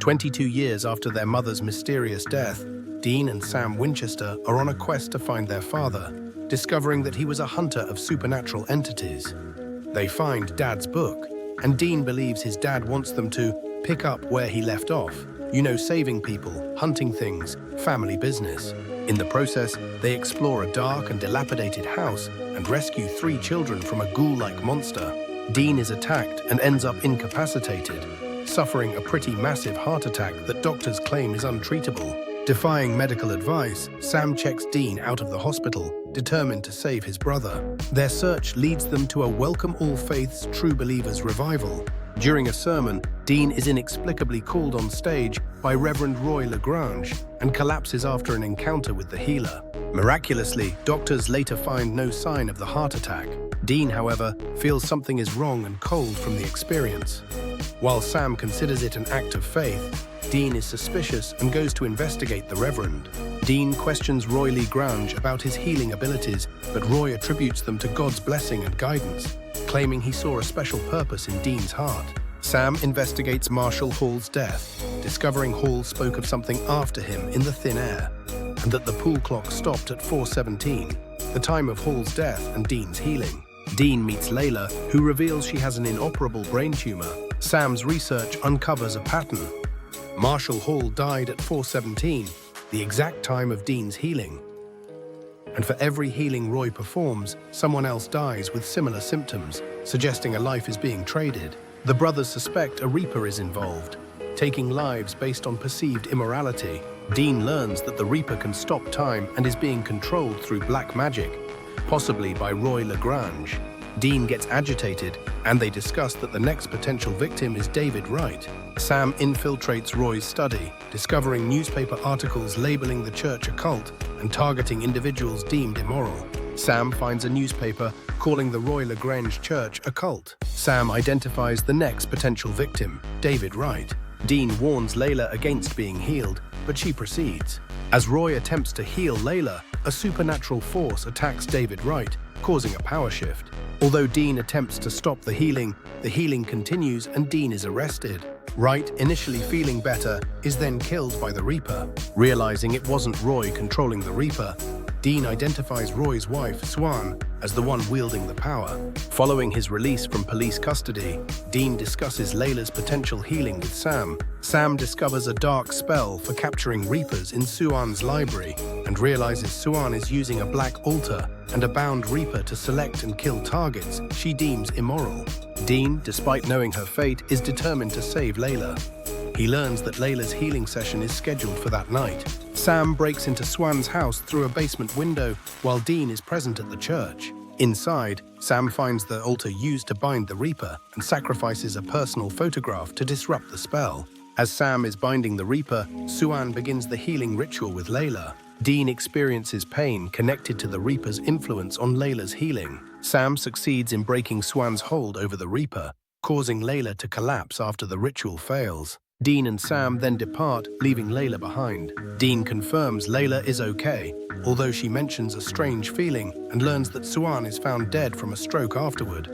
22 years after their mother's mysterious death, Dean and Sam Winchester are on a quest to find their father, discovering that he was a hunter of supernatural entities. They find Dad's book, and Dean believes his dad wants them to pick up where he left off. Saving people, hunting things, family business. In the process, they explore a dark and dilapidated house and rescue 3 children from a ghoul-like monster. Dean is attacked and ends up incapacitated, suffering a pretty massive heart attack that doctors claim is untreatable. Defying medical advice, Sam checks Dean out of the hospital, determined to save his brother. Their search leads them to a Welcome All Faiths True Believers revival. During a sermon, Dean is inexplicably called on stage by Reverend Roy Lagrange and collapses after an encounter with the healer. Miraculously, doctors later find no sign of the heart attack. Dean, however, feels something is wrong and cold from the experience. While Sam considers it an act of faith, Dean is suspicious and goes to investigate the Reverend. Dean questions Roy Lagrange about his healing abilities, but Roy attributes them to God's blessing and guidance, claiming he saw a special purpose in Dean's heart. Sam investigates Marshall Hall's death, discovering Hall spoke of something after him in the thin air, and that the pool clock stopped at 4:17, the time of Hall's death and Dean's healing. Dean meets Layla, who reveals she has an inoperable brain tumor. Sam's research uncovers a pattern. Marshall Hall died at 4:17, the exact time of Dean's healing. And for every healing Roy performs, someone else dies with similar symptoms, suggesting a life is being traded. The brothers suspect a Reaper is involved, taking lives based on perceived immorality. Dean learns that the Reaper can stop time and is being controlled through black magic, possibly by Roy Lagrange. Dean gets agitated, and they discuss that the next potential victim is David Wright. Sam infiltrates Roy's study, discovering newspaper articles labeling the church a cult and targeting individuals deemed immoral. Sam finds a newspaper calling the Roy Lagrange church a cult. Sam identifies the next potential victim, David Wright. Dean warns Layla against being healed, but she proceeds. As Roy attempts to heal Layla, a supernatural force attacks David Wright, causing a power shift. Although Dean attempts to stop the healing continues and Dean is arrested. Wright, initially feeling better, is then killed by the Reaper. Realizing it wasn't Roy controlling the Reaper, Dean identifies Roy's wife, Swan, as the one wielding the power. Following his release from police custody, Dean discusses Layla's potential healing with Sam. Sam discovers a dark spell for capturing Reapers in Suan's library and realizes Suan is using a black altar and a bound Reaper to select and kill targets she deems immoral. Dean, despite knowing her fate, is determined to save Layla. He learns that Layla's healing session is scheduled for that night. Sam breaks into Swan's house through a basement window while Dean is present at the church. Inside, Sam finds the altar used to bind the Reaper and sacrifices a personal photograph to disrupt the spell. As Sam is binding the Reaper, Suan begins the healing ritual with Layla. Dean experiences pain connected to the Reaper's influence on Layla's healing. Sam succeeds in breaking Swan's hold over the Reaper, causing Layla to collapse after the ritual fails. Dean and Sam then depart, leaving Layla behind. Dean confirms Layla is okay, although she mentions a strange feeling and learns that Suan is found dead from a stroke afterward.